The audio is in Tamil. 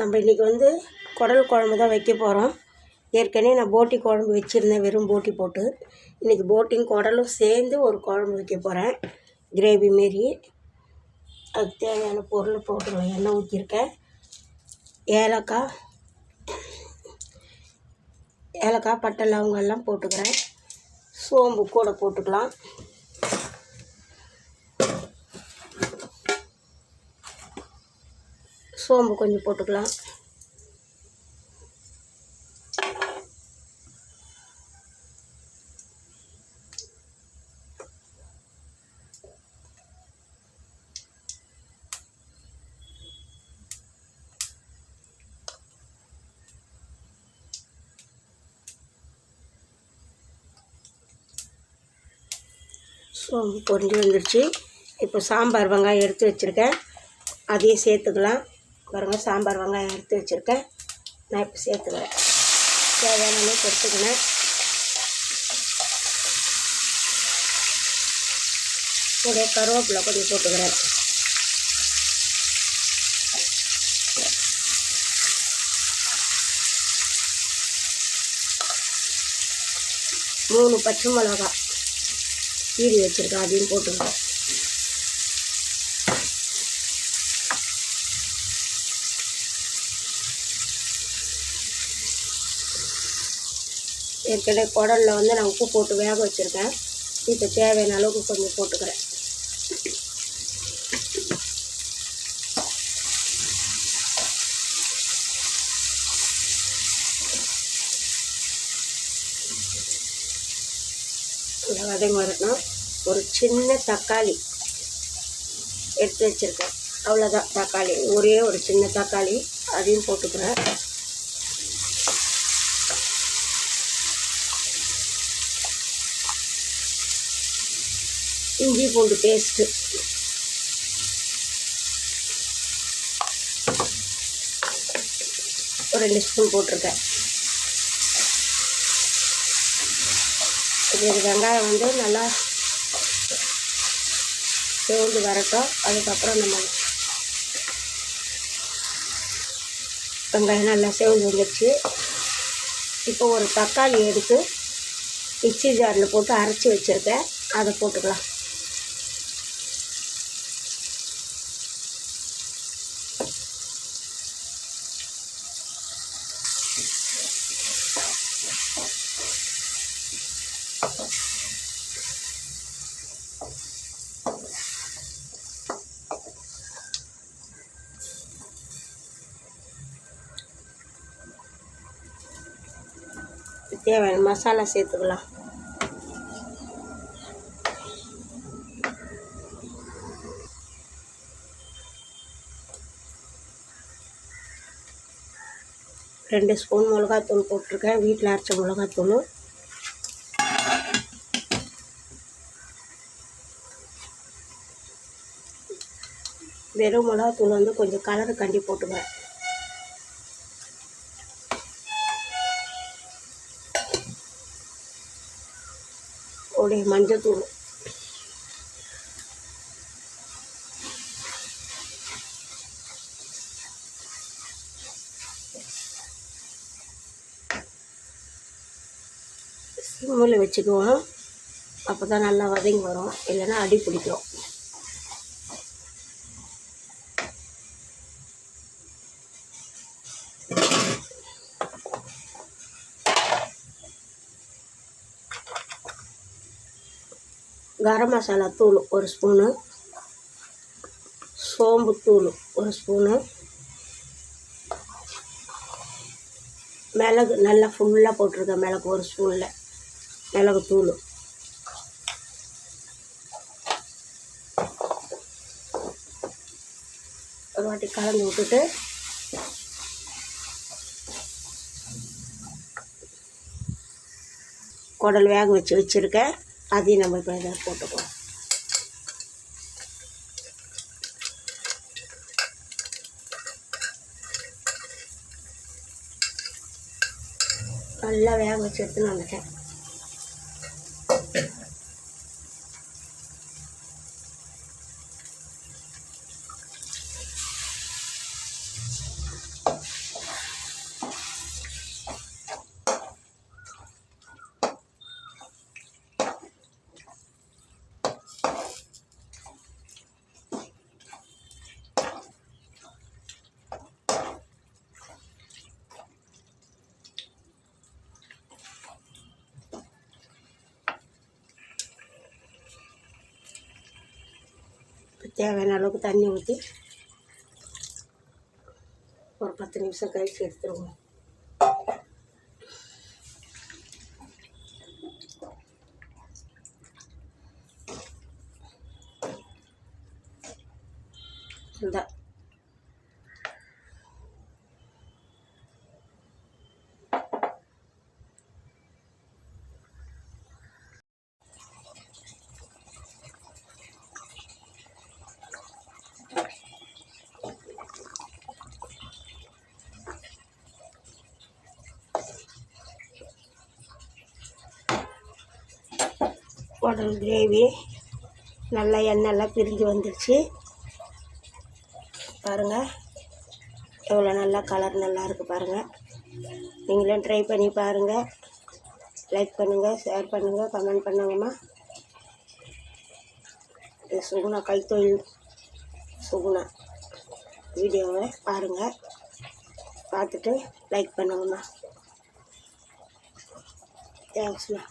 நம்ம இன்றைக்கி வந்து குடல் குழம்பு தான் வைக்க போகிறோம். ஏற்கனவே நான் போட்டி குழம்பு வச்சுருந்தேன், வெறும் போட்டி போட்டு. இன்றைக்கி போட்டியும் குடலும் சேர்ந்து ஒரு குழம்பு வைக்க போகிறேன், கிரேவி மாரி. அதுக்கு தேவையான பொருள் போட்டுக்கலாம். எண்ணெய் ஊற்றிருக்கேன், ஏலக்காய் பட்டை லவங்கம் எல்லாம் போட்டுக்கிறேன். சோம்பு கூட போட்டுக்கலாம். சோம்பு கொஞ்சம் போட்டுக்கலாம். சோம்பு பொரிஞ்சு வந்துடுச்சு. இப்போ சாம்பார் வெங்காயம் எடுத்து வச்சுருக்கேன், அதையும் சேர்த்துக்கலாம். பாருங்கள், சாம்பார் வெங்காயம் எடுத்து வச்சுருக்கேன், நான் இப்போ சேர்த்துக்கிறேன். தேவையான அளவுக்கு எடுத்துக்கினேன். கூட கருவேப்பிலை கொஞ்சம் போட்டுக்கிறேன். மூணு பச்சை மிளகாய் கீரி வச்சுருக்கேன், அதையும் போட்டுக்கிறேன். ஏற்கனவே குடலில் வந்து நான் உப்பு போட்டு வேக வச்சுருக்கேன். இப்போ தேவையான அளவுக்கு கொஞ்சம் போட்டுக்கிறேன். நல்லா வதங்கி வரணும். ஒரு சின்ன தக்காளி எடுத்து வச்சுருக்கேன், அவ்வளோதான். தக்காளி ஒரே ஒரு சின்ன தக்காளி, அதையும் போட்டுக்கிறேன். இஞ்சி பூண்டு பேஸ்ட்டு ஒரு 2 ஸ்பூன் போட்டிருக்கேன். இது வெங்காயம் வந்து நல்லா சேர்ந்து வரட்டும். அதுக்கப்புறம் நம்ம வெங்காயம் நல்லா சேர்ந்து வந்துடுச்சு. இப்போ ஒரு தக்காளி எடுத்து மிக்ஸி ஜாரில் போட்டு அரைச்சி வச்சுருக்கேன், அதை போட்டுக்கலாம். தேவையான மசாலா சேர்த்துக்கலாம். ரெண்டு ஸ்பூன் மிளகாத்தூள் போட்டிருக்கேன், வீட்டில் அரைச்ச மிளகாத்தூள். வெறும் மிளகாத்தூள் வந்து கொஞ்சம் கலரு கண்டி போட்டுக்கிறேன். உடைய மஞ்சத்தூள், சிம்மில் வச்சுக்குவோம், அப்போ தான் நல்லா வதங்கி வரும், இல்லைன்னா அடி பிடிக்கும். கரம் மசாலா தூள் ஒரு ஸ்பூனு, சோம்பு தூள் ஒரு ஸ்பூனு, மிளகு நல்லா ஃபுல்லாக போட்டிருக்கேன், மிளகு ஒரு ஸ்பூனில் மிளகு தூள். ஒரு வாட்டி கலந்து விட்டுட்டு குடல் வேக வச்சுருக்கேன், அதையும் நம்ம இப்போ இதை போட்டுக்கலாம். நல்லா வேக வச்சு எடுத்துன்னு வந்துட்டேன். தேவையான அளவுக்கு தண்ணி ஊற்றி ஒரு 10 நிமிஷம் கழிச்சு எடுத்துருவோம். இந்த குடல் கிரேவி நல்லா எண்ணெயெல்லாம் பிரிஞ்சு வந்துடுச்சு பாருங்கள். எவ்வளோ நல்லா கலர் நல்லா இருக்குது பாருங்கள். நீங்களும் ட்ரை பண்ணி பாருங்கள். லைக் பண்ணுங்கள், ஷேர் பண்ணுங்கள், கமெண்ட் பண்ணுங்கம்மா. இது சுகுணா கைத்தொழில் சுகுணா வீடியோவை பாருங்கள். பார்த்துட்டு லைக் பண்ணுங்கம்மா. தேங்க்ஸ்மா.